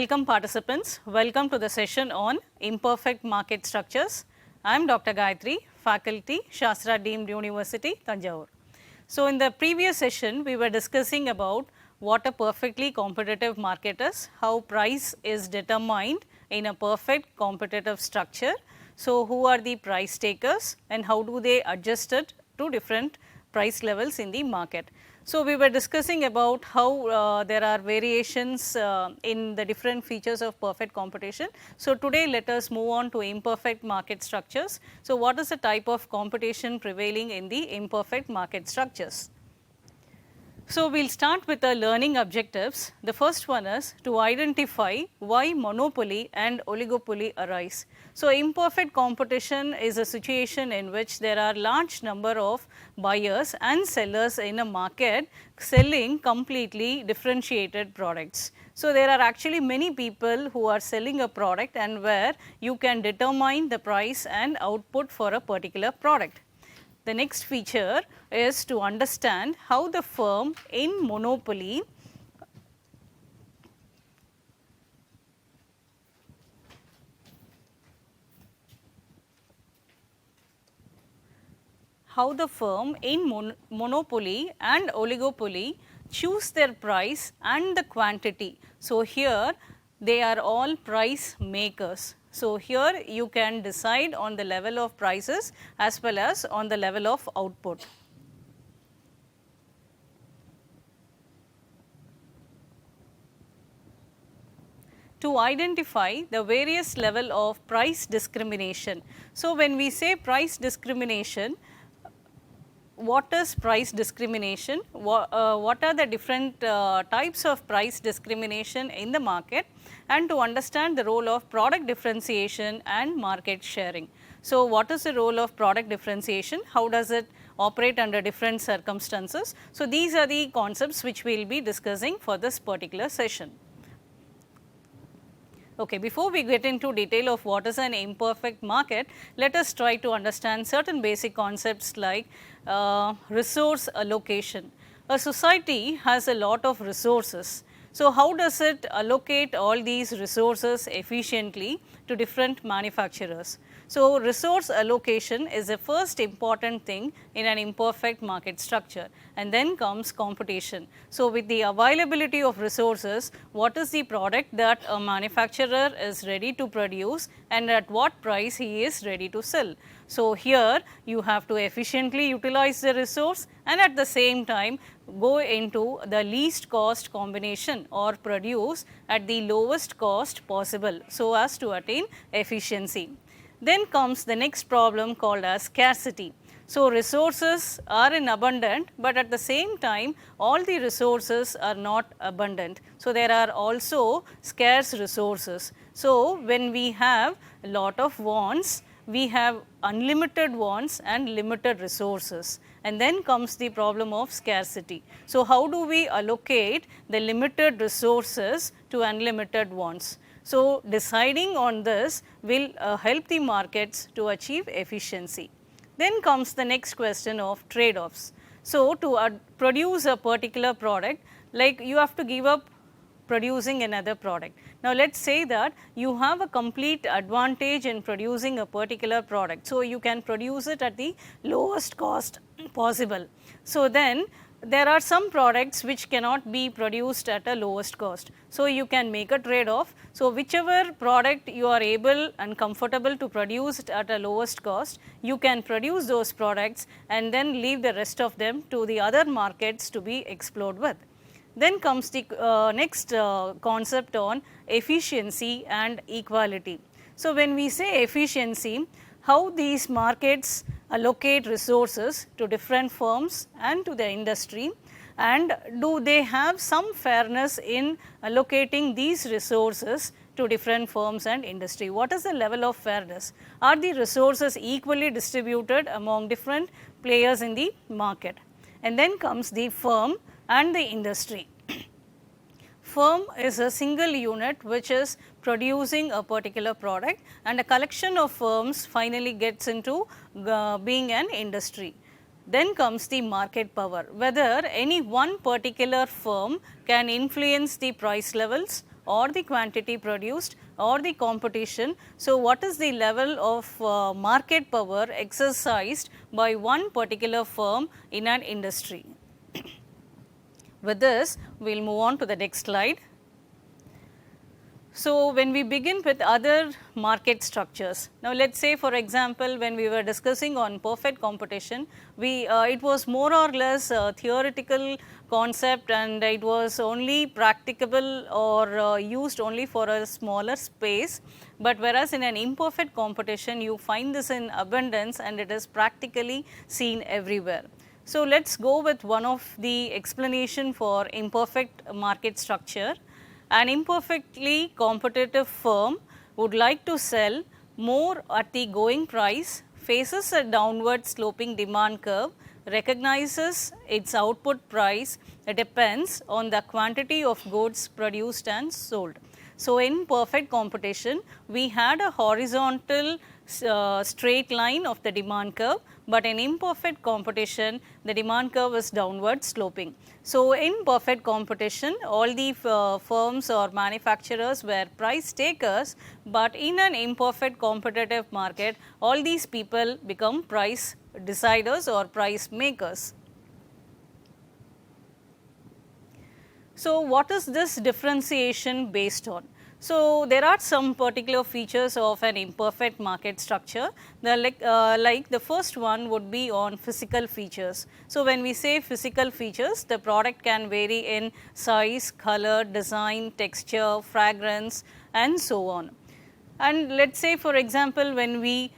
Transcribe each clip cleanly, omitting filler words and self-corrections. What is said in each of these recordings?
Welcome participants, welcome to the session on imperfect market structures. I am Dr. Gayatri, faculty, Shastra Deemed University, Tanjavur. So, in the previous session, we were discussing about what a perfectly competitive market is, how price is determined in a perfect competitive structure. So, who are the price takers and how do they adjust it to different price levels in the market. So, we were discussing about how there are variations in the different features of perfect competition. So, today let us move on to imperfect market structures. So, what is the type of competition prevailing in the imperfect market structures? So, we will start with the learning objectives. The first one is to identify why monopoly and oligopoly arise. So, imperfect competition is a situation in which there are large number of buyers and sellers in a market selling completely differentiated products. So, there are actually many people who are selling a product and where you can determine the price and output for a particular product. The next feature is to understand how the firm in monopoly monopoly and oligopoly choose their price and the quantity. So, here they are all price makers. So, here you can decide on the level of prices as well as on the level of output. To identify the various level of price discrimination. So, when we say price discrimination, what is price discrimination? What are the different types of price discrimination in the market, and to understand the role of product differentiation and market sharing. So, what is the role of product differentiation? How does it operate under different circumstances? So, these are the concepts which we will be discussing for this particular session. Okay, before we get into detail of what is an imperfect market, let us try to understand certain basic concepts like resource allocation. A society has a lot of resources. So, how does it allocate all these resources efficiently to different manufacturers? So, resource allocation is the first important thing in an imperfect market structure, and then comes competition. So, with the availability of resources, what is the product that a manufacturer is ready to produce and at what price he is ready to sell. So, here you have to efficiently utilize the resource and at the same time go into the least cost combination or produce at the lowest cost possible, so as to attain efficiency. Then comes the next problem called as scarcity. So, resources are in abundant, but at the same time all the resources are not abundant. So, there are also scarce resources. So, when we have a lot of wants, we have unlimited wants and limited resources, and then comes the problem of scarcity. So, how do we allocate the limited resources to unlimited wants? So, deciding on this will help the markets to achieve efficiency. Then comes the next question of trade-offs. So, to produce a particular product, like you have to give up producing another product. Now, let us say that you have a complete advantage in producing a particular product. So, you can produce it at the lowest cost possible. So, then there are some products which cannot be produced at a lowest cost. So, you can make a trade off. So, whichever product you are able and comfortable to produce at a lowest cost, you can produce those products and then leave the rest of them to the other markets to be explored with. Then comes the next concept on efficiency and equality. So, when we say efficiency, how these markets allocate resources to different firms and to the industry, and do they have some fairness in allocating these resources to different firms and industry? What is the level of fairness? Are the resources equally distributed among different players in the market? And then comes the firm and the industry. Firm is a single unit which is producing a particular product, and a collection of firms finally gets into being an industry. Then comes the market power, whether any one particular firm can influence the price levels or the quantity produced or the competition. So, what is the level of market power exercised by one particular firm in an industry? With this, we will move on to the next slide. So, when we begin with other market structures, now let us say for example, when we were discussing on perfect competition, it was more or less a theoretical concept and it was only practicable or used only for a smaller space, but whereas in an imperfect competition you find this in abundance and it is practically seen everywhere. So, let us go with one of the explanation for imperfect market structure. An imperfectly competitive firm would like to sell more at the going price, faces a downward sloping demand curve, recognizes its output price depends on the quantity of goods produced and sold. So, in perfect competition, we had a horizontal straight line of the demand curve, but in imperfect competition, the demand curve is downward sloping. So, in perfect competition, all the firms or manufacturers were price takers, but in an imperfect competitive market, all these people become price deciders or price makers. So, what is this differentiation based on? So, there are some particular features of an imperfect market structure. Like the first one would be on physical features. So, when we say physical features, the product can vary in size, color, design, texture, fragrance and so on. And let us say for example, when we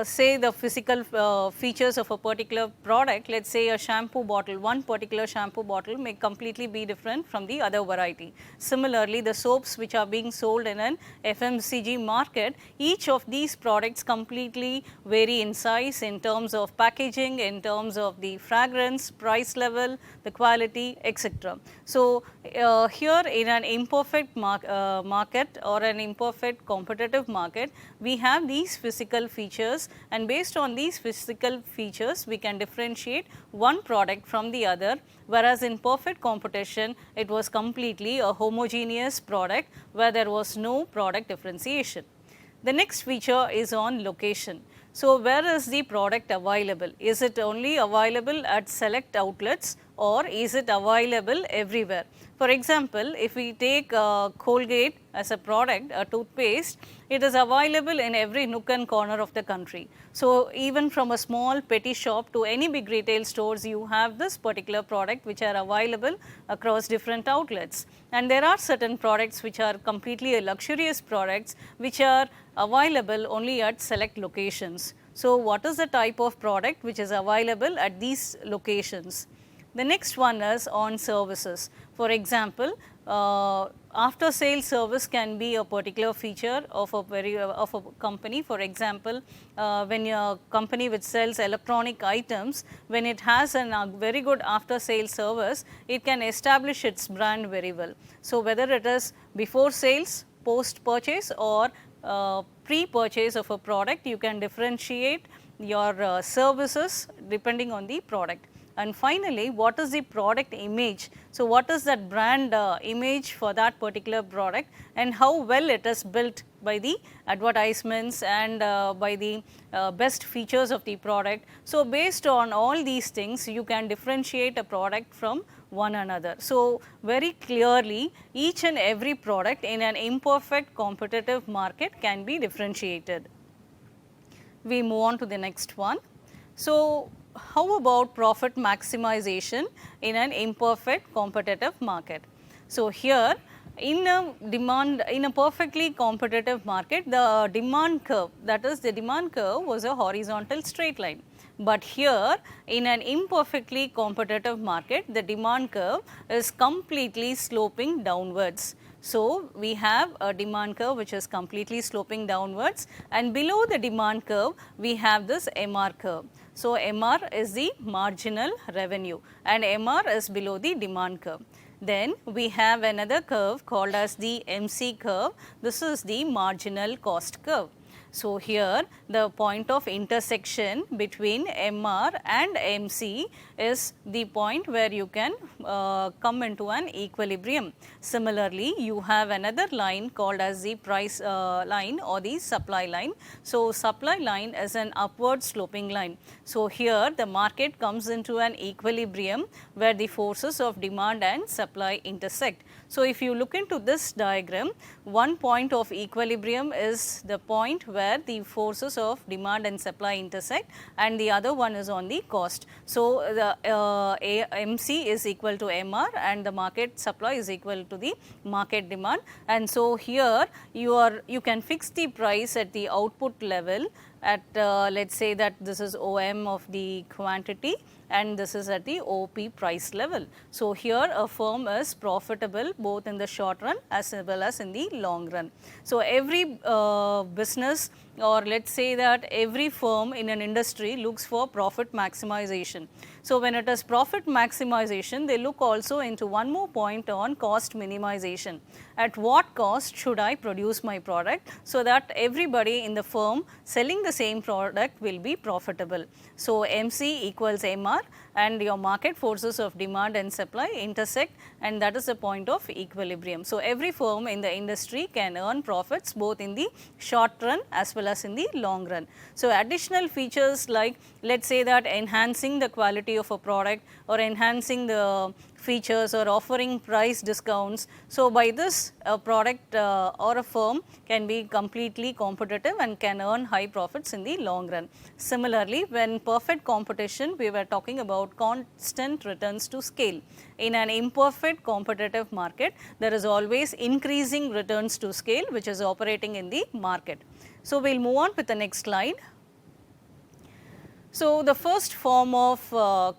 say the physical features of a particular product, let us say a shampoo bottle, one particular shampoo bottle may completely be different from the other variety. Similarly, the soaps which are being sold in an FMCG market, each of these products completely vary in size, in terms of packaging, in terms of the fragrance, price level, the quality, etc. So, here in an imperfect market or an imperfect competitive market, we have these physical features, and based on these physical features we can differentiate one product from the other, whereas in perfect competition it was completely a homogeneous product where there was no product differentiation. The next feature is on location. So, where is the product available? Is it only available at select outlets or is it available everywhere? For example, if we take Colgate as a product, a toothpaste, it is available in every nook and corner of the country. So, even from a small petty shop to any big retail stores, you have this particular product which are available across different outlets. And there are certain products which are completely luxurious products which are available only at select locations. So, what is the type of product which is available at these locations? The next one is on services. For example, after sales service can be a particular feature of a company. For example, when a company which sells electronic items, when it has a very good after sales service, it can establish its brand very well. So, whether it is before sales, post purchase or pre-purchase of a product, you can differentiate your services depending on the product. And finally, what is the product image? So, what is that brand image for that particular product and how well it is built by the advertisements and by the best features of the product. So, based on all these things, you can differentiate a product from one another. So, very clearly each and every product in an imperfect competitive market can be differentiated. We move on to the next one. So, how about profit maximization in an imperfect competitive market? So, here in a perfectly competitive market, the demand curve, that is the demand curve was a horizontal straight line. But here in an imperfectly competitive market, the demand curve is completely sloping downwards. So, we have a demand curve which is completely sloping downwards, and below the demand curve we have this MR curve. So, MR is the marginal revenue and MR is below the demand curve. Then we have another curve called as the MC curve. This is the marginal cost curve. So, here the point of intersection between MR and MC is the point where you can come into an equilibrium. Similarly, you have another line called as the price line or the supply line. So, supply line is an upward sloping line. So, here the market comes into an equilibrium where the forces of demand and supply intersect. So, if you look into this diagram, one point of equilibrium is the point where the forces of demand and supply intersect, and the other one is on the cost. So, the MC is equal to MR and the market supply is equal to the market demand, and so here you can fix the price at the output level at let us say that this is OM of the quantity and this is at the OP price level. So, here a firm is profitable both in the short run as well as in the long run. So, every business, or let us say that every firm in an industry looks for profit maximization. So, when it is profit maximization, they look also into one more point on cost minimization. At what cost should I produce my product so that everybody in the firm selling the same product will be profitable. So, MC equals MR and your market forces of demand and supply intersect, and that is the point of equilibrium. So, every firm in the industry can earn profits both in the short run as well as in the long run. So, additional features like let us say that enhancing the quality of a product or enhancing the features or offering price discounts. So, by this a product or a firm can be completely competitive and can earn high profits in the long run. Similarly, when perfect competition, we were talking about constant returns to scale. In an imperfect competitive market, there is always increasing returns to scale which is operating in the market. So, we will move on with the next slide. So, the first form of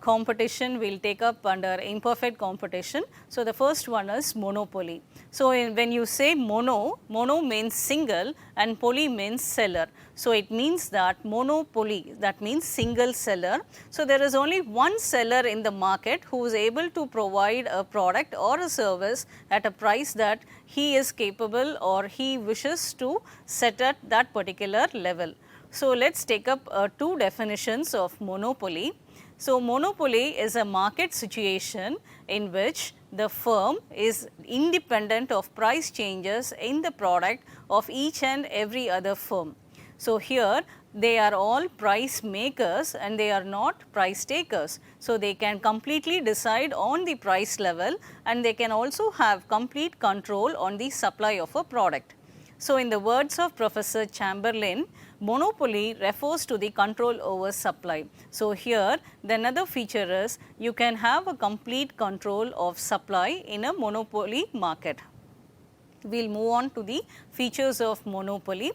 competition we will take up under imperfect competition. So, the first one is monopoly. So, when you say mono means single and poly means seller. So, it means that monopoly, that means single seller. So, there is only one seller in the market who is able to provide a product or a service at a price that he is capable or he wishes to set at that particular level. So, let us take up two definitions of monopoly. So, monopoly is a market situation in which the firm is independent of price changes in the product of each and every other firm. So, here they are all price makers and they are not price takers. So, they can completely decide on the price level and they can also have complete control on the supply of a product. So, in the words of Professor Chamberlain, monopoly refers to the control over supply. So, here the another feature is you can have a complete control of supply in a monopoly market. We will move on to the features of monopoly.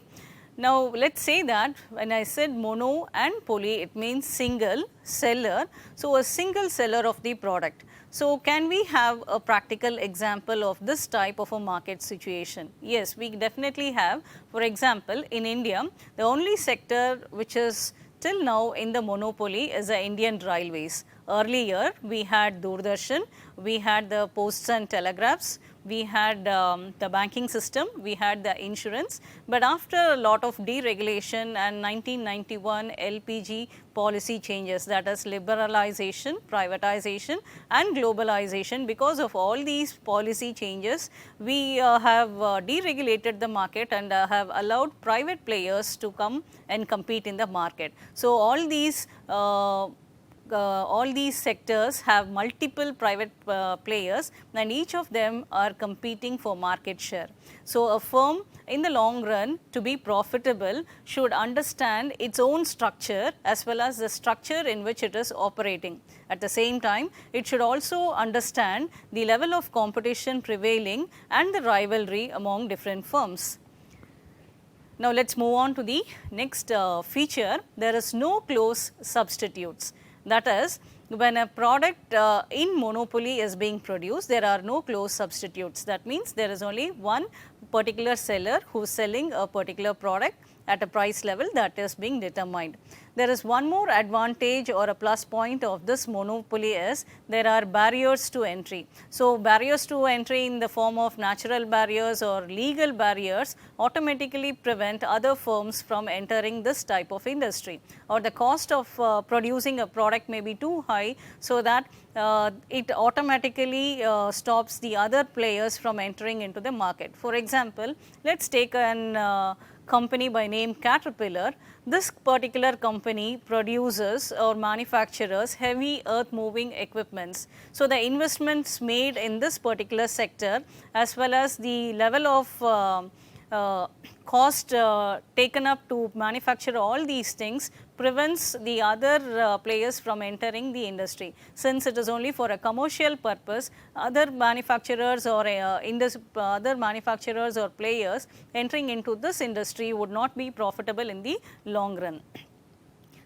Now, let us say that when I said mono and poly, it means single seller. So, a single seller of the product. So, can we have a practical example of this type of a market situation? Yes, we definitely have. For example, in India, the only sector which is till now in the monopoly is the Indian Railways. Earlier, we had Doordarshan, we had the posts and telegraphs, we had the banking system, we had the insurance, but after a lot of deregulation and 1991 LPG policy changes, that is liberalization, privatization and globalization, because of all these policy changes, we have deregulated the market and have allowed private players to come and compete in the market. So, all these sectors have multiple private players and each of them are competing for market share. So, a firm in the long run to be profitable should understand its own structure as well as the structure in which it is operating. At the same time, it should also understand the level of competition prevailing and the rivalry among different firms. Now, let us move on to the next feature. There is no close substitutes. That is, when a product in monopoly is being produced, there are no close substitutes. That means there is only one particular seller who is selling a particular product at a price level that is being determined. There is one more advantage or a plus point of this monopoly is there are barriers to entry. So, barriers to entry in the form of natural barriers or legal barriers automatically prevent other firms from entering this type of industry, or the cost of producing a product may be too high, so that it automatically stops the other players from entering into the market. For example, let us take an company by name Caterpillar. This particular company produces or manufactures heavy earth moving equipments. So, the investments made in this particular sector as well as the level of cost taken up to manufacture all these things prevents the other players from entering the industry. Since it is only for a commercial purpose, other manufacturers or other manufacturers or players entering into this industry would not be profitable in the long run.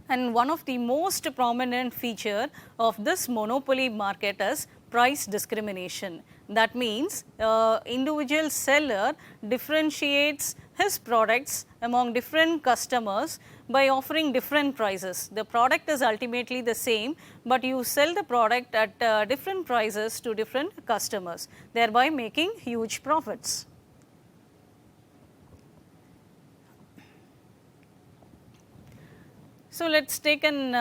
And one of the most prominent feature of this monopoly market is price discrimination. That means individual seller differentiates his products among different customers by offering different prices. The product is ultimately the same, but you sell the product at different prices to different customers, thereby making huge profits. So, let us take an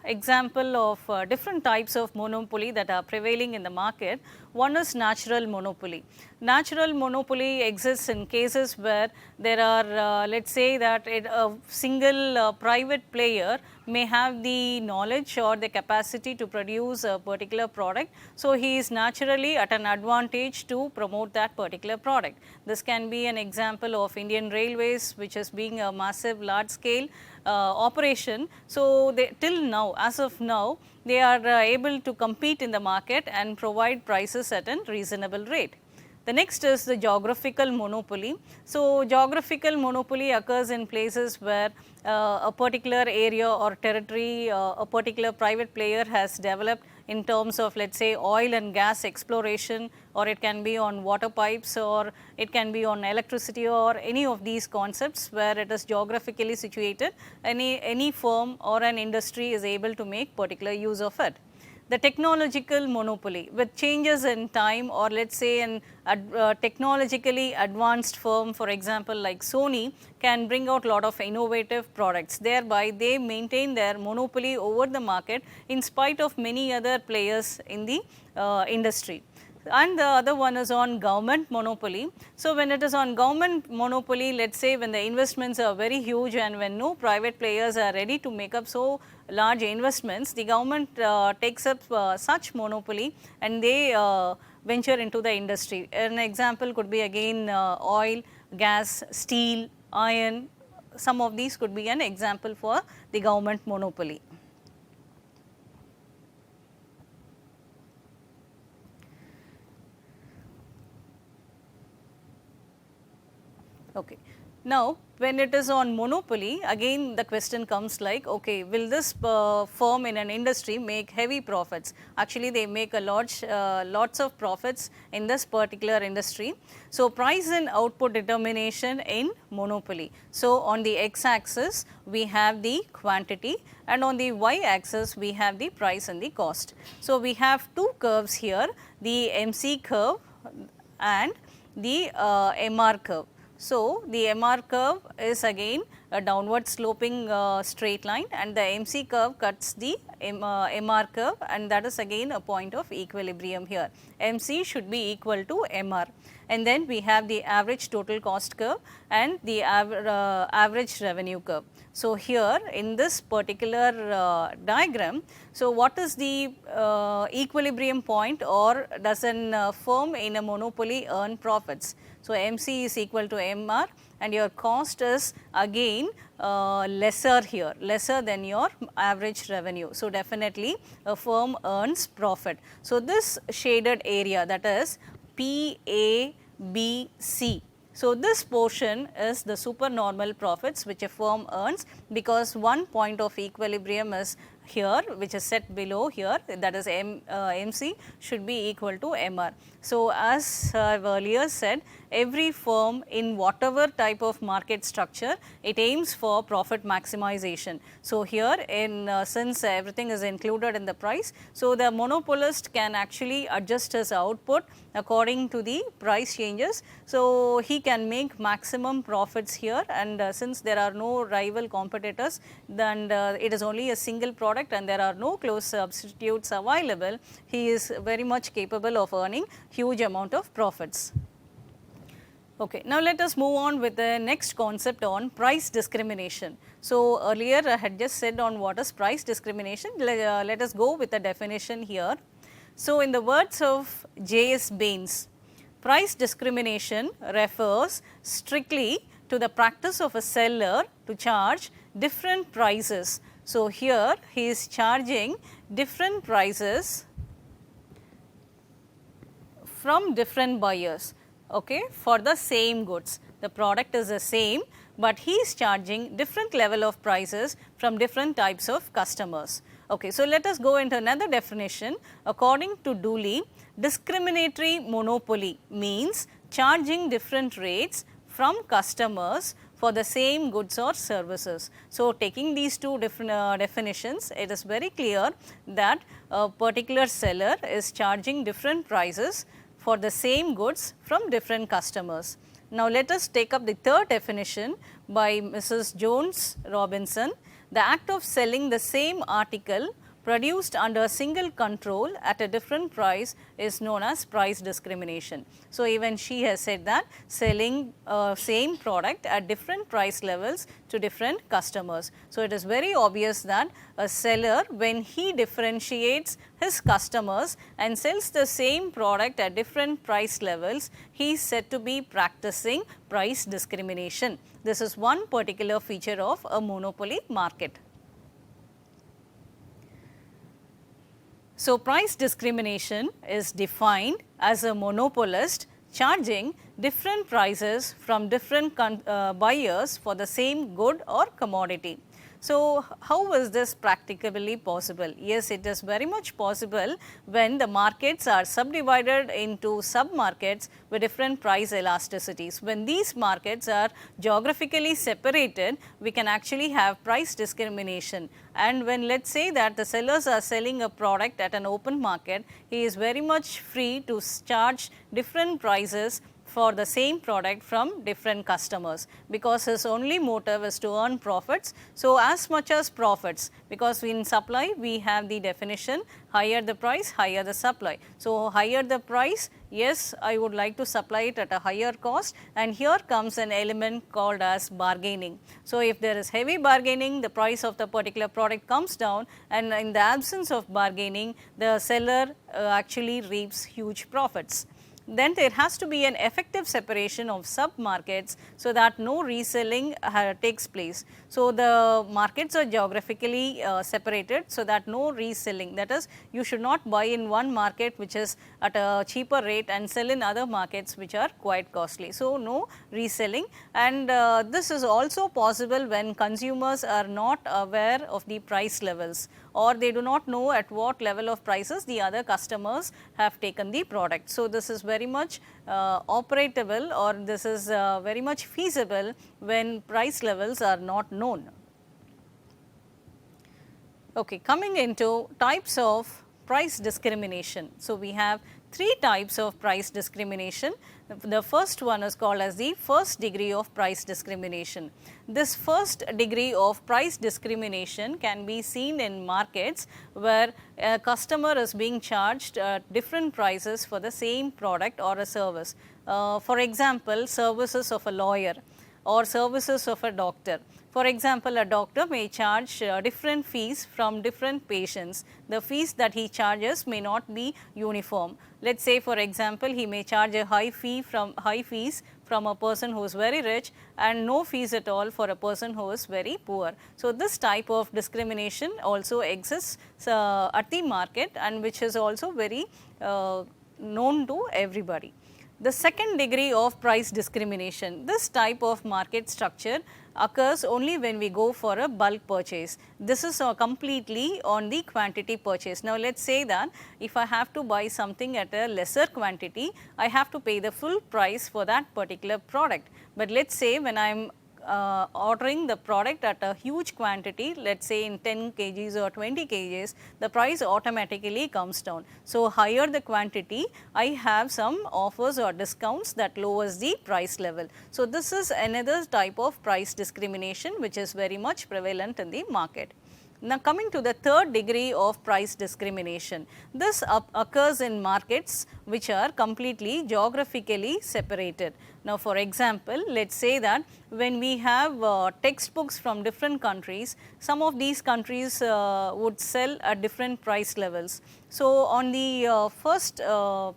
example of different types of monopoly that are prevailing in the market. One is natural monopoly. Natural monopoly exists in cases where there are let us say that a single private player may have the knowledge or the capacity to produce a particular product. So, he is naturally at an advantage to promote that particular product. This can be an example of Indian Railways, which is being a massive large scale operation. So, till now, as of now, they are able to compete in the market and provide prices at a reasonable rate. The next is the geographical monopoly. So, geographical monopoly occurs in places where a particular area or territory, a particular private player has developed in terms of, let us say, oil and gas exploration, or it can be on water pipes, or it can be on electricity, or any of these concepts where it is geographically situated. Any firm or an industry is able to make particular use of it. The technological monopoly, with changes in time, or let us say an technologically advanced firm, for example like Sony, can bring out lot of innovative products, thereby they maintain their monopoly over the market in spite of many other players in the industry. And the other one is on government monopoly. So, when it is on government monopoly, let us say when the investments are very huge and when no private players are ready to make up so large investments, the government takes up such monopoly and they venture into the industry. An example could be again oil, gas, steel, iron. Some of these could be an example for the government monopoly. Okay. Now, when it is on monopoly, again the question comes like, okay, will this firm in an industry make heavy profits? Actually, they make a lots of profits in this particular industry. So, price and output determination in monopoly. So, on the x axis we have the quantity and on the y axis we have the price and the cost. So, we have two curves here, the MC curve and the MR curve. So, the MR curve is again a downward sloping straight line and the MC curve cuts the MR curve, and that is again a point of equilibrium here. MC should be equal to MR, and then we have the average total cost curve and the average revenue curve. So, here in this particular diagram, so what is the equilibrium point, or does an firm in a monopoly earn profits? So, MC is equal to MR and your cost is again lesser here, lesser than your average revenue. So, definitely a firm earns profit. So, this shaded area, that is PABC. So, this portion is the supernormal profits which a firm earns, because one point of equilibrium is here, which is set below here, that is MC should be equal to MR. So, as I have earlier said, every firm in whatever type of market structure, it aims for profit maximization. So, here in since everything is included in the price, so the monopolist can actually adjust his output according to the price changes. So, he can make maximum profits here, and since there are no rival competitors, then it is only a single product and there are no close substitutes available, he is very much capable of earning huge amount of profits. Okay. Now, let us move on with the next concept on price discrimination. So, earlier I had just said on what is price discrimination, let us go with the definition here. So, in the words of J.S. Baines, price discrimination refers strictly to the practice of a seller to charge different prices. So, here he is charging different prices from different buyers, okay, for the same goods. The product is the same, but he is charging different level of prices from different types of customers. Okay, so, let us go into another definition. According to Dooley, discriminatory monopoly means charging different rates from customers for the same goods or services. So, taking these two different definitions, it is very clear that a particular seller is charging different prices for the same goods from different customers. Now, let us take up the third definition by Mrs. Jones Robinson. The act of selling the same article produced under a single control at a different price is known as price discrimination. So, even she has said that selling same product at different price levels to different customers. So, it is very obvious that a seller, when he differentiates his customers and sells the same product at different price levels, he is said to be practicing price discrimination. This is one particular feature of a monopoly market. So, price discrimination is defined as a monopolist charging different prices from different buyers for the same good or commodity. So, how is this practically possible? Yes, it is very much possible when the markets are subdivided into sub-markets with different price elasticities. When these markets are geographically separated, we can actually have price discrimination. And when let us say that the sellers are selling a product at an open market, he is very much free to charge different prices for the same product from different customers, because his only motive is to earn profits. So, as much as profits, because in supply we have the definition higher the price, higher the supply. So, higher the price, yes, I would like to supply it at a higher cost, and here comes an element called as bargaining. So, if there is heavy bargaining, the price of the particular product comes down, and in the absence of bargaining, the seller actually reaps huge profits. Then there has to be an effective separation of sub-markets so that no reselling takes place. So, the markets are geographically separated so that no reselling, that is, you should not buy in one market which is at a cheaper rate and sell in other markets which are quite costly. So, no reselling, and this is also possible when consumers are not aware of the price levels, or they do not know at what level of prices the other customers have taken the product. So, this is very much operatable, or this is very much feasible when price levels are not known. Okay, coming into types of price discrimination. So, we have three types of price discrimination. The first one is called as the first degree of price discrimination. This first degree of price discrimination can be seen in markets where a customer is being charged different prices for the same product or a service. For example, services of a lawyer or services of a doctor. For example, a doctor may charge different fees from different patients. The fees that he charges may not be uniform. Let us say, for example, he may charge a high fees from a person who is very rich and no fees at all for a person who is very poor. So, this type of discrimination also exists at the market, and which is also very known to everybody. The second degree of price discrimination, this type of market structure occurs only when we go for a bulk purchase. This is completely on the quantity purchase. Now, let us say that if I have to buy something at a lesser quantity, I have to pay the full price for that particular product. But let us say when I am ordering the product at a huge quantity, let us say in 10 kgs or 20 kgs, the price automatically comes down. So, higher the quantity, I have some offers or discounts that lowers the price level. So, this is another type of price discrimination which is very much prevalent in the market. Now, coming to the third degree of price discrimination, this occurs in markets which are completely geographically separated. Now, for example, let us say that when we have textbooks from different countries, some of these countries would sell at different price levels. So, on the first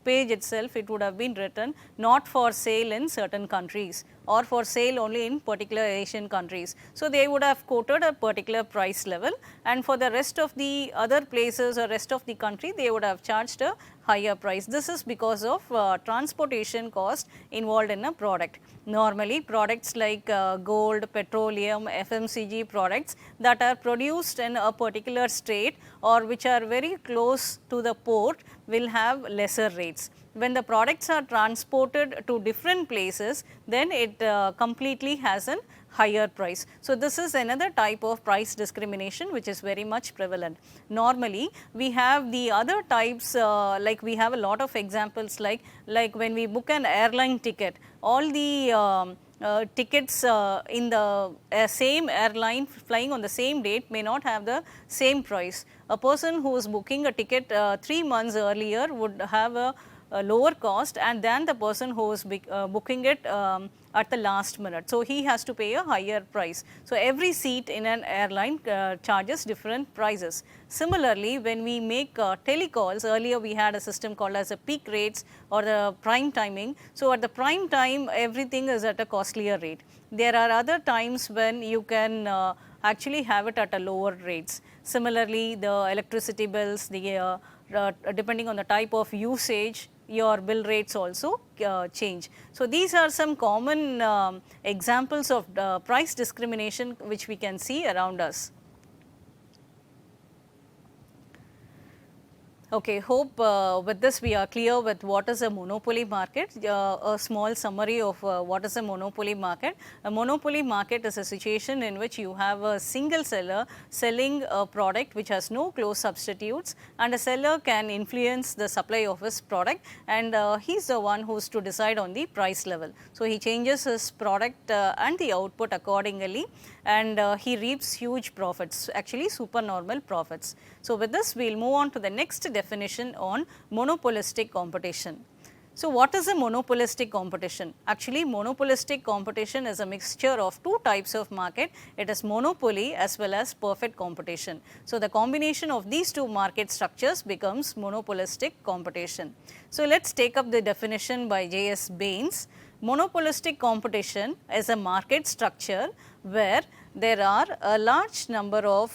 page itself, it would have been written not for sale in certain countries or for sale only in particular Asian countries. So, they would have quoted a particular price level, and for the rest of the other places or rest of the country, they would have charged a higher price. This is because of transportation cost involved in a product. Normally, products like gold, petroleum, FMCG products that are produced in a particular state or which are very close to the port will have lesser rates. When the products are transported to different places, then it completely has an higher price. So, this is another type of price discrimination which is very much prevalent. Normally, we have the other types like we have a lot of examples like when we book an airline ticket, all the tickets in the same airline flying on the same date may not have the same price. A person who is booking a ticket 3 months earlier would have a lower cost and than the person who is booking it at the last minute. So, he has to pay a higher price. So, every seat in an airline charges different prices. Similarly, when we make telecalls, earlier we had a system called as a peak rates or the prime timing. So, at the prime time everything is at a costlier rate. There are other times when you can actually have it at a lower rates. Similarly, the electricity bills, the depending on the type of usage, your bill rates also change. So, these are some common examples of price discrimination which we can see around us. Okay, hope with this we are clear with what is a monopoly market. A small summary of what is a monopoly market. A monopoly market is a situation in which you have a single seller selling a product which has no close substitutes, and a seller can influence the supply of his product, and he is the one who is to decide on the price level. So, he changes his product and the output accordingly, and he reaps huge profits, actually supernormal profits. So, with this we will move on to the next definition on monopolistic competition. So, what is a monopolistic competition? Actually, monopolistic competition is a mixture of two types of market. It is monopoly as well as perfect competition. So, the combination of these two market structures becomes monopolistic competition. So, let us take up the definition by J.S. Baines. Monopolistic competition is a market structure where there are a large number of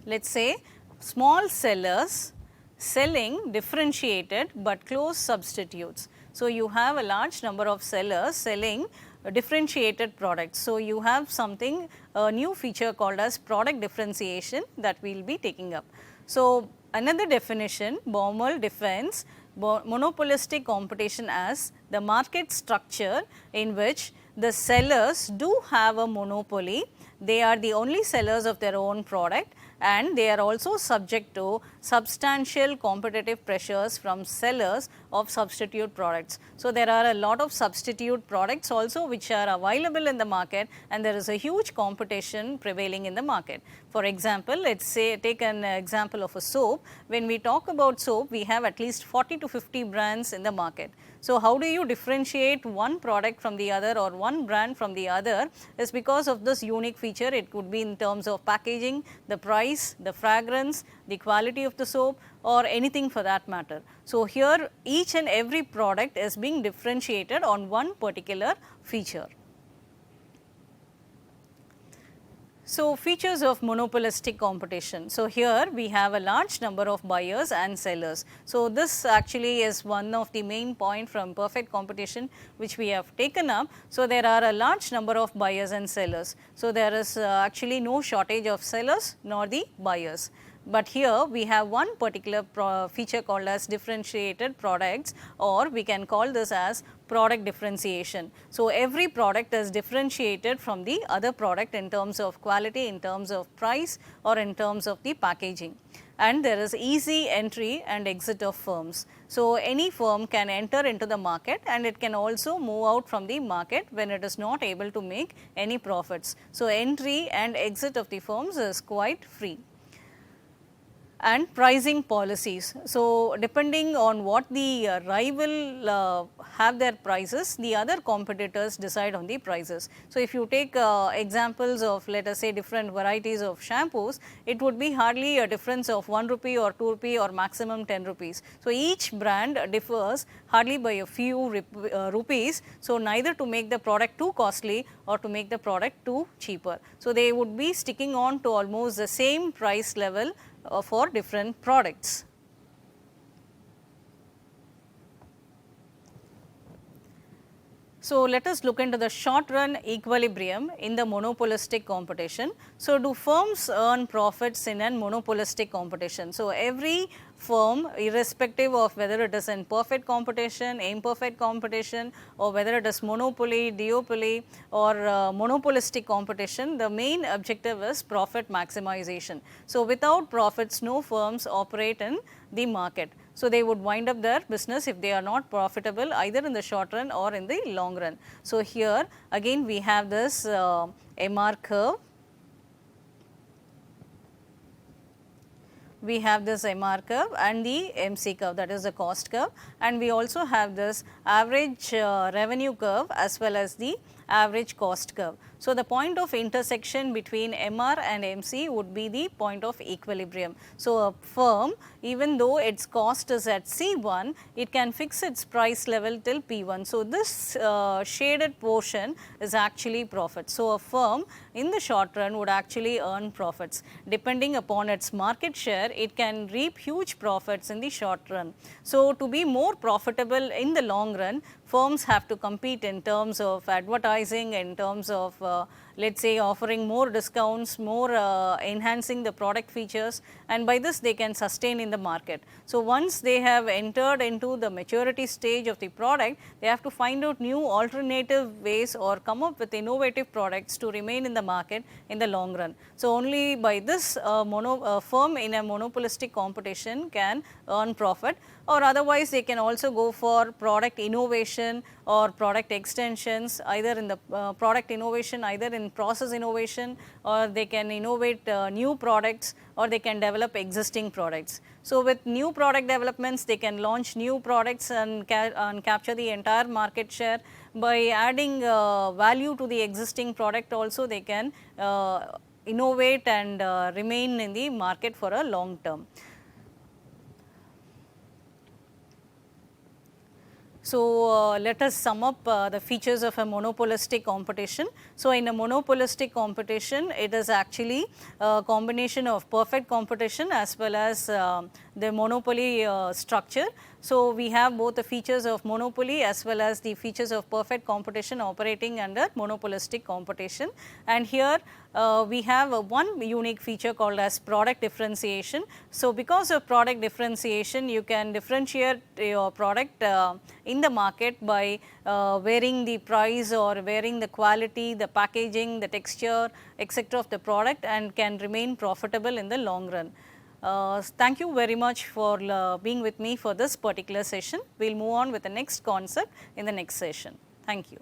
let us say small sellers selling differentiated but close substitutes. So, you have a large number of sellers selling differentiated products. So, you have something, a new feature called as product differentiation that we will be taking up. So, another definition, Baumol defines monopolistic competition as the market structure in which the sellers do have a monopoly. They are the only sellers of their own product, and they are also subject to substantial competitive pressures from sellers of substitute products. So, there are a lot of substitute products also which are available in the market, and there is a huge competition prevailing in the market. For example, let us say take an example of a soap. When we talk about soap, we have at least 40 to 50 brands in the market. So, how do you differentiate one product from the other or one brand from the other is because of this unique feature. It could be in terms of packaging, the price, the fragrance, the quality of the soap, or anything for that matter. So, here each and every product is being differentiated on one particular feature. So, features of monopolistic competition. So, here we have a large number of buyers and sellers. So, this actually is one of the main point from perfect competition which we have taken up. So, there are a large number of buyers and sellers. So, there is actually no shortage of sellers nor the buyers. But here we have one particular feature called as differentiated products, or we can call this as product differentiation. So, every product is differentiated from the other product in terms of quality, in terms of price, or in terms of the packaging. And there is easy entry and exit of firms. So, any firm can enter into the market and it can also move out from the market when it is not able to make any profits. So, entry and exit of the firms is quite free. And pricing policies. So, depending on what the rival have their prices, the other competitors decide on the prices. So, if you take examples of, let us say, different varieties of shampoos, it would be hardly a difference of 1 rupee or 2 rupee or maximum 10 rupees. So, each brand differs hardly by a few rupees. So, neither to make the product too costly or to make the product too cheaper. So, they would be sticking on to almost the same price level for different products. So, let us look into the short run equilibrium in the monopolistic competition. So, do firms earn profits in a monopolistic competition? So, every firm, irrespective of whether it is in perfect competition, imperfect competition, or whether it is monopoly, duopoly, or monopolistic competition, the main objective is profit maximization. So, without profits, no firms operate in the market. So, they would wind up their business if they are not profitable either in the short run or in the long run. So, here again we have this MR curve. We have this MR curve and the MC curve, that is the cost curve, and we also have this average revenue curve as well as the average cost curve. So, the point of intersection between MR and MC would be the point of equilibrium. So, a firm, even though its cost is at C1, it can fix its price level till P1. So, this shaded portion is actually profit. So, a firm in the short run would actually earn profits. Depending upon its market share, it can reap huge profits in the short run. So, to be more profitable in the long run, firms have to compete in terms of advertising, in terms of let us say offering more discounts, more enhancing the product features, and by this they can sustain in the market. So, once they have entered into the maturity stage of the product, they have to find out new alternative ways or come up with innovative products to remain in the market in the long run. So, only by this firm in a monopolistic competition can earn profit, or otherwise they can also go for product innovation or product extensions, either in the product innovation, either in process innovation, or they can innovate new products, or they can develop existing products. So, with new product developments, they can launch new products and capture the entire market share. By adding value to the existing product also, they can innovate and remain in the market for a long term. So, let us sum up the features of a monopolistic competition. So, in a monopolistic competition, it is actually a combination of perfect competition as well as the monopoly structure. So, we have both the features of monopoly as well as the features of perfect competition operating under monopolistic competition. And here we have one unique feature called as product differentiation. So, because of product differentiation, you can differentiate your product in the market by varying the price or varying the quality, the packaging, the texture, etc. of the product, and can remain profitable in the long run. Thank you very much for being with me for this particular session. We will move on with the next concept in the next session. Thank you.